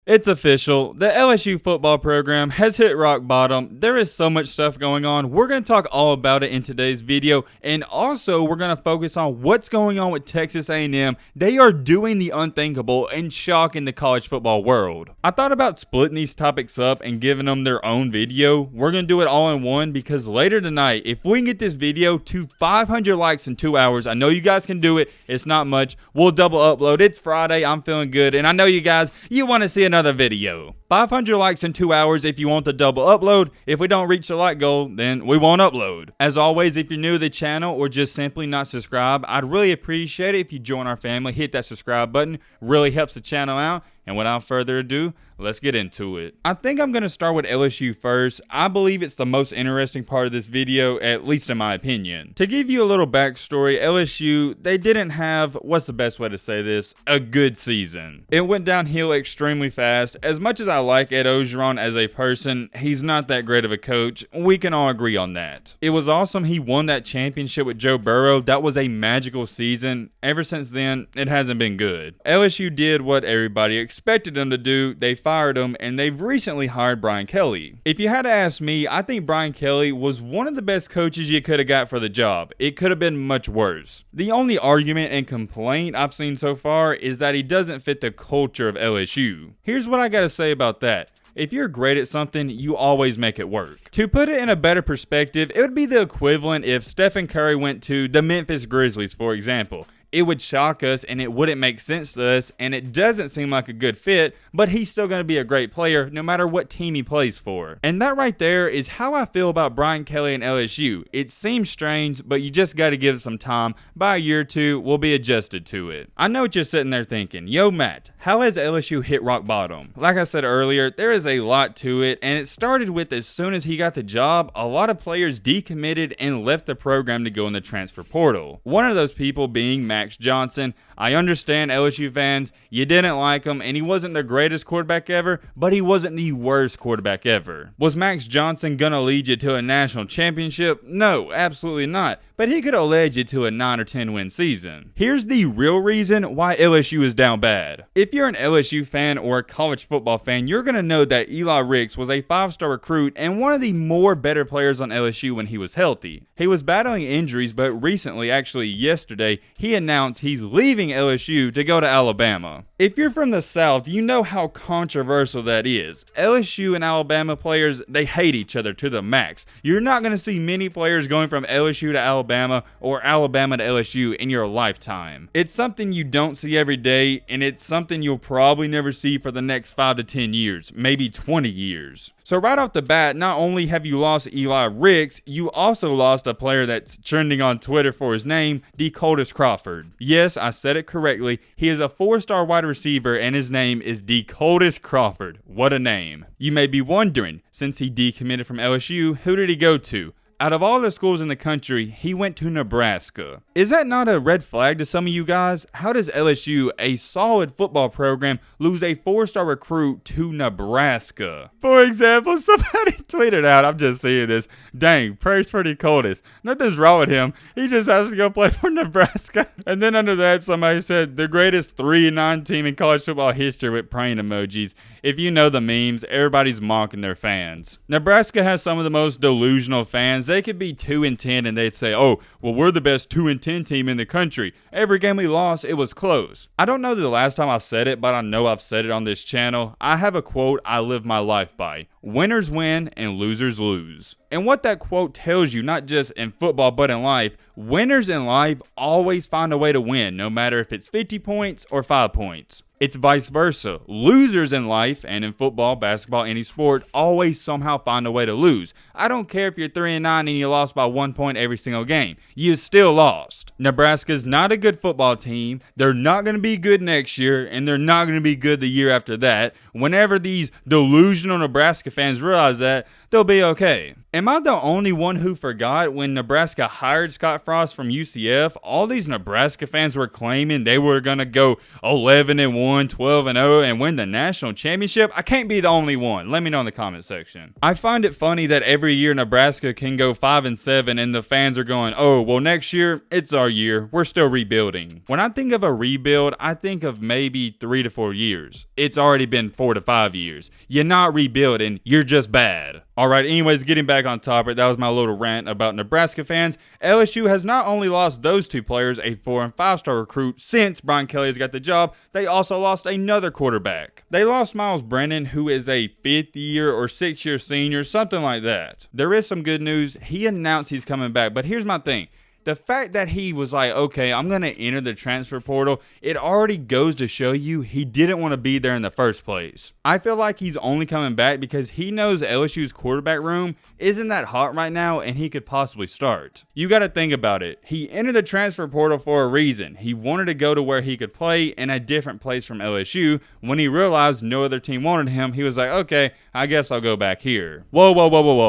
It's official. The LSU football program has hit rock bottom. There is so much stuff going on. We're going to talk all about it in today's video, and also we're going to focus on what's going on with Texas A&M. They are doing the unthinkable and shocking the college football world. I thought about splitting these topics up and giving them their own video. We're going to do it all in one because later tonight, if we can get this video to 500 likes in 2 hours, I know you guys can do it. It's not much. We'll double upload. It's Friday. I'm feeling good, and I know you guys, you want to see another video. 500 likes in 2 hours if you want the double upload. If we don't reach the like goal, then we won't upload. As always, if you're new to the channel or just simply not subscribed, I'd really appreciate it if you join our family. Hit that subscribe button. Really helps the channel out. And without further ado, let's get into it. I think I'm going to start with LSU first. I believe it's the most interesting part of this video, at least in my opinion. To give you a little backstory, LSU, they didn't have, what's the best way to say this, a good season. It went downhill extremely fast. As much as I like Ed Orgeron as a person, he's not that great of a coach. We can all agree on that. It was awesome he won that championship with Joe Burrow. That was a magical season. Ever since then, it hasn't been good. LSU did what everybody expected them to do. They fired him, and they've recently hired Brian Kelly. If you had to ask me, I think Brian Kelly was one of the best coaches you could have got for the job. It could have been much worse. The only argument and complaint I've seen so far is that he doesn't fit the culture of LSU. Here's what I gotta say about that. If you're great at something, you always make it work. To put it in a better perspective, it would be the equivalent if Stephen Curry went to the Memphis Grizzlies, for example. It would shock us and it wouldn't make sense to us, and it doesn't seem like a good fit, but he's still going to be a great player no matter what team he plays for. And that right there is how I feel about Brian Kelly and LSU. It seems strange, but you just got to give it some time. By a year or two, we'll be adjusted to it. I know what you're sitting there thinking, yo Matt, how has LSU hit rock bottom? Like I said earlier, there is a lot to it, and it started with as soon as he got the job, a lot of players decommitted and left the program to go in the transfer portal. One of those people being Max Johnson. I understand LSU fans, you didn't like him, and he wasn't the greatest quarterback ever, but he wasn't the worst quarterback ever. Was Max Johnson gonna lead you to a national championship? No, absolutely not. But he could have led you to a 9 or 10 win season. Here's the real reason why LSU is down bad. If you're an LSU fan or a college football fan, you're gonna know that Eli Ricks was a 5-star recruit and one of the more better players on LSU when he was healthy. He was battling injuries, but recently, actually yesterday, he announced he's leaving LSU to go to Alabama. If you're from the South, you know how controversial that is. LSU and Alabama players, they hate each other to the max. You're not going to see many players going from LSU to Alabama or Alabama to LSU in your lifetime. It's something you don't see every day, and it's something you'll probably never see for the next 5 to 10 years, maybe 20 years. So right off the bat, not only have you lost Eli Ricks, you also lost a player that's trending on Twitter for his name, Decoldus Crawford. Yes, I said it correctly. He is a 4-star wide receiver, and his name is Decoldus Crawford. What a name. You may be wondering, since he decommitted from LSU, who did he go to? Out of all the schools in the country, he went to Nebraska. Is that not a red flag to some of you guys? How does LSU, a solid football program, lose a 4-star recruit to Nebraska? For example, somebody tweeted out, I'm just seeing this, dang, prayers for Decoldus. Nothing's wrong with him. He just has to go play for Nebraska. And then under that, somebody said, the greatest 3-9 team in college football history with praying emojis. If you know the memes, everybody's mocking their fans. Nebraska has some of the most delusional fans. They could be 2-10 and they'd say, oh, well, we're the best 2-10 team in the country. Every game we lost, it was close. I don't know the last time I said it, but I know I've said it on this channel. I have a quote I live my life by. Winners win and losers lose. And what that quote tells you, not just in football, but in life, winners in life always find a way to win, no matter if it's 50 points or 5 points. It's vice versa. Losers in life and in football, basketball, any sport always somehow find a way to lose. I don't care if you're 3-9 and you lost by 1 point every single game. You still lost. Nebraska's not a good football team. They're not going to be good next year, and they're not going to be good the year after that. Whenever these delusional Nebraska fans realize that, they'll be okay. Am I the only one who forgot when Nebraska hired Scott Frost from UCF? All these Nebraska fans were claiming they were going to go 11-1, 12-0, and win the national championship. I can't be the only one. Let me know in the comment section. I find it funny that every year Nebraska can go 5-7 and the fans are going, oh, well, next year, it's our year. We're still rebuilding. When I think of a rebuild, I think of maybe 3 to 4 years. It's already been 4 to 5 years. You're not rebuilding. You're just bad. All right, anyways, getting back on topic, that was my little rant about Nebraska fans. LSU has not only lost those two players, a 4- and 5-star recruit, since Brian Kelly has got the job, they also lost another quarterback. They lost Miles Brennan, who is a 5th-year or 6th-year senior, something like that. There is some good news. He announced he's coming back, but here's my thing. The fact that he was like, okay, I'm going to enter the transfer portal, it already goes to show you he didn't want to be there in the first place. I feel like he's only coming back because he knows LSU's quarterback room isn't that hot right now and he could possibly start. You got to think about it. He entered the transfer portal for a reason. He wanted to go to where he could play in a different place from LSU. When he realized no other team wanted him, he was like, okay, I guess I'll go back here. Whoa,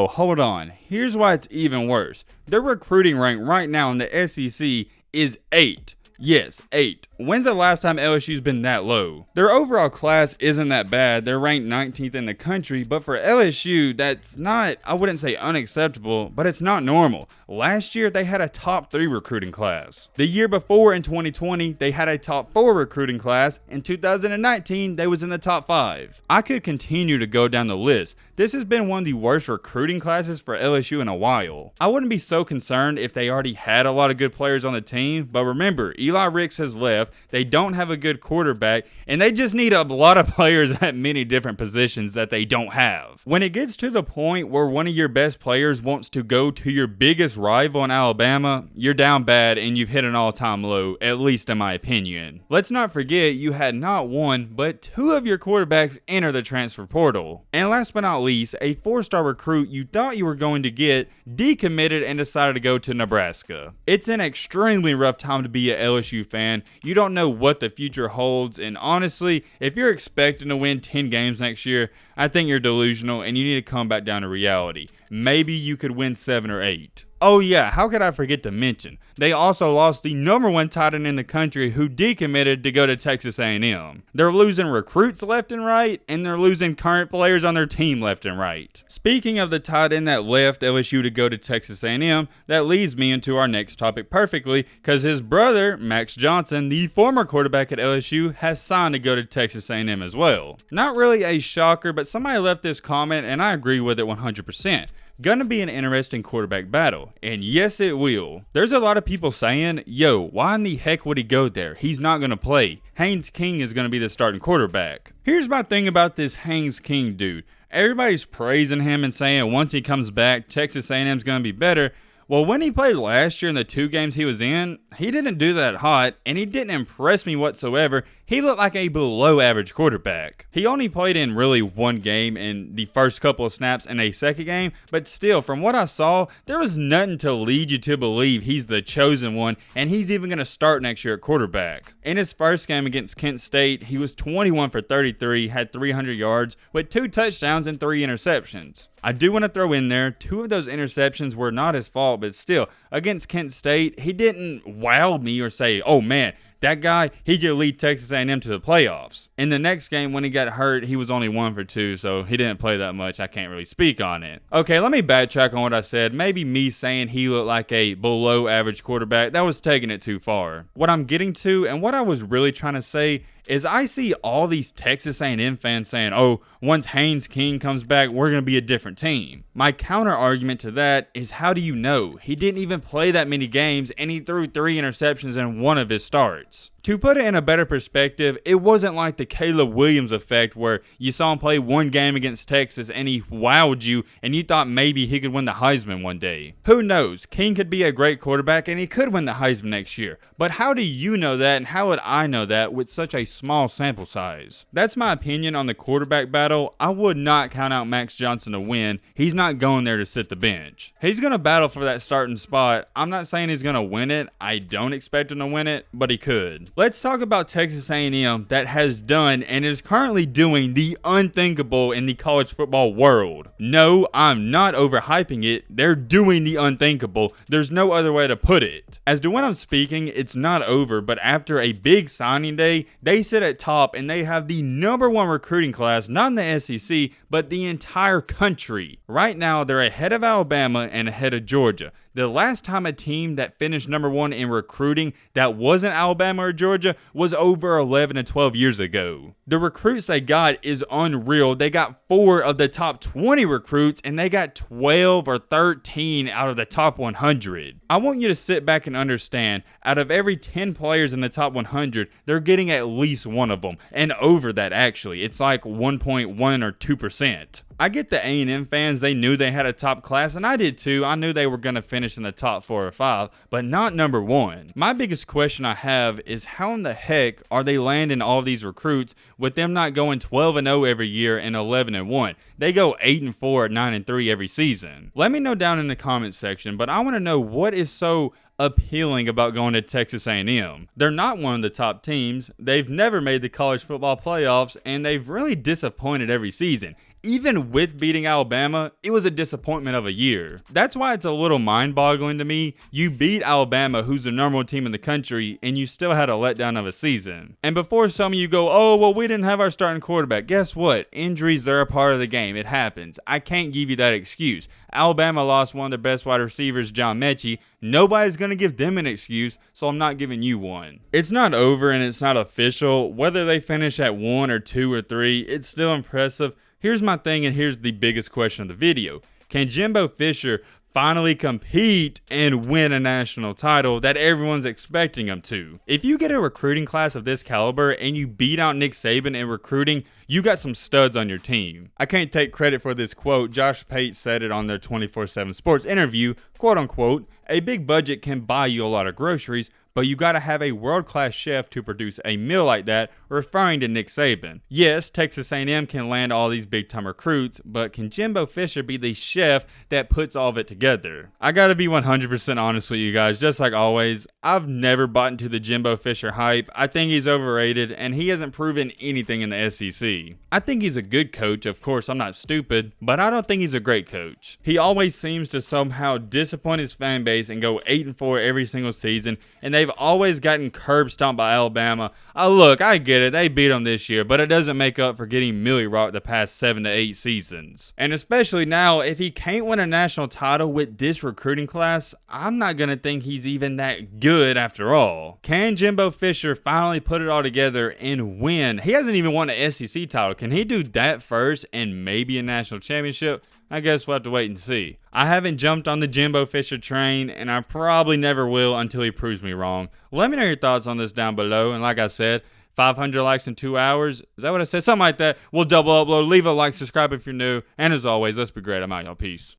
hold on. Here's why it's even worse. Their recruiting rank right now in the SEC is 8. Yes, 8. When's the last time LSU's been that low? Their overall class isn't that bad. They're ranked 19th in the country, but for LSU, that's not, I wouldn't say unacceptable, but it's not normal. Last year, they had a top 3 recruiting class. The year before, in 2020, they had a top 4 recruiting class. In 2019, they was in the top 5. I could continue to go down the list. This has been one of the worst recruiting classes for LSU in a while. I wouldn't be so concerned if they already had a lot of good players on the team, but remember, Eli Ricks has left, they don't have a good quarterback, and they just need a lot of players at many different positions that they don't have. When it gets to the point where one of your best players wants to go to your biggest rival in Alabama, you're down bad and you've hit an all-time low, at least in my opinion. Let's not forget you had not one, but 2 of your quarterbacks enter the transfer portal. And last but not least, a 4-star recruit you thought you were going to get decommitted and decided to go to Nebraska. It's an extremely rough time to be an LSU fan. You don't know what the future holds, and honestly, if you're expecting to win 10 games next year, I think you're delusional and you need to come back down to reality. Maybe you could win 7 or 8. Oh yeah, how could I forget to mention, they also lost the #1 tight end in the country who decommitted to go to Texas A&M. They're losing recruits left and right, and they're losing current players on their team left and right. Speaking of the tight end that left LSU to go to Texas A&M, that leads me into our next topic perfectly, because his brother, Max Johnson, the former quarterback at LSU, has signed to go to Texas A&M as well. Not really a shocker, but somebody left this comment, and I agree with it 100%. Gonna be an interesting quarterback battle, and yes it will. There's a lot of people saying, yo, why in the heck would he go there? He's not gonna play. Haynes King is gonna be the starting quarterback. Here's my thing about this Haynes King dude. Everybody's praising him and saying once he comes back, Texas A&M's gonna be better. Well, when he played last year in the 2 games he was in, he didn't do that hot, and he didn't impress me whatsoever. He looked like a below average quarterback. He only played in really 1 game in the first couple of snaps in a second game, but still, from what I saw, there was nothing to lead you to believe he's the chosen one, and he's even going to start next year at quarterback. In his first game against Kent State, he was 21 for 33, had 300 yards, with 2 touchdowns and 3 interceptions. I do want to throw in there, 2 of those interceptions were not his fault, but still, against Kent State, he didn't wow me or say, oh man, that guy, he could lead Texas A&M to the playoffs. In the next game, when he got hurt, he was only 1 for 2, so he didn't play that much. I can't really speak on it. Okay, let me backtrack on what I said. Maybe me saying he looked like a below average quarterback, that was taking it too far. What I'm getting to, and what I was really trying to say, is I see all these Texas A&M fans saying, oh, once Haynes King comes back, we're going to be a different team. My counter argument to that is, how do you know? He didn't even play that many games, and he threw 3 interceptions in 1 of his starts. To put it in a better perspective, it wasn't like the Caleb Williams effect where you saw him play 1 game against Texas and he wowed you and you thought maybe he could win the Heisman one day. Who knows? King could be a great quarterback and he could win the Heisman next year. But how do you know that, and how would I know that with such a small sample size? That's my opinion on the quarterback battle. I would not count out Max Johnson to win. He's not going there to sit the bench. He's going to battle for that starting spot. I'm not saying he's going to win it. I don't expect him to win it, but he could. Let's talk about Texas A&M that has done and is currently doing the unthinkable in the college football world. No, I'm not overhyping it. They're doing the unthinkable. There's no other way to put it. As to when I'm speaking, it's not over, but after a big signing day, they sit at top and they have the #1 recruiting class, not in the SEC, but the entire country. Right now, they're ahead of Alabama and ahead of Georgia. The last time a team that finished #1 in recruiting that wasn't Alabama or Georgia was over 11 to 12 years ago. The recruits they got is unreal. They got 4 of the top 20 recruits and they got 12 or 13 out of the top 100. I want you to sit back and understand, out of every 10 players in the top 100, they're getting at least one of them. And over that, actually. It's like 1.1 or 2%. I get the A&M fans, they knew they had a top class, and I did too. I knew they were going to finish in the top 4 or 5, but not #1. My biggest question I have is how in the heck are they landing all these recruits with them not going 12-0 every year and 11-1? They go 8-4, 9-3 every season. Let me know down in the comments section, but I want to know what is so appealing about going to Texas A&M. They're not one of the top teams. They've never made the college football playoffs, and they've really disappointed every season. Even with beating Alabama, it was a disappointment of a year. That's why it's a little mind-boggling to me. You beat Alabama, who's the #1 team in the country, and you still had a letdown of a season. And before some of you go, oh, well, we didn't have our starting quarterback. Guess what? Injuries, they're a part of the game. It happens. I can't give you that excuse. Alabama lost one of their best wide receivers, John Mechie. Nobody's going to give them an excuse, so I'm not giving you one. It's not over and it's not official. Whether they finish at 1 or 2 or 3, it's still impressive. Here's my thing, and here's the biggest question of the video. Can Jimbo Fisher finally compete and win a national title that everyone's expecting him to? If you get a recruiting class of this caliber and you beat out Nick Saban in recruiting, you got some studs on your team. I can't take credit for this quote. Josh Pate said it on their 24/7 Sports interview, quote unquote, "A big budget can buy you a lot of groceries, but you gotta have a world-class chef to produce a meal like that," referring to Nick Saban. Yes, Texas A&M can land all these big-time recruits, but can Jimbo Fisher be the chef that puts all of it together? I gotta be 100% honest with you guys, just like always. I've never bought into the Jimbo Fisher hype. I think he's overrated, and he hasn't proven anything in the SEC. I think he's a good coach, of course, I'm not stupid, but I don't think he's a great coach. He always seems to somehow disappoint his fan base and go 8-4 every single season, and they've always gotten curb stomped by Alabama. Look, I get it, they beat them this year, but it doesn't make up for getting Millie rocked the past 7 to 8 seasons. And especially now, if he can't win a national title with this recruiting class, I'm not going to think he's even that good after all. Can Jimbo Fisher finally put it all together and win? He hasn't even won an SEC title. Can he do that first and maybe a national championship? I guess we'll have to wait and see. I haven't jumped on the Jimbo Fisher train, and I probably never will until he proves me wrong. Let me know your thoughts on this down below, and like I said, 500 likes in 2 hours. Is that what I said? Something like that. We'll double upload. Leave a like, subscribe if you're new, and as always, let's be great. I'm out, y'all. Peace.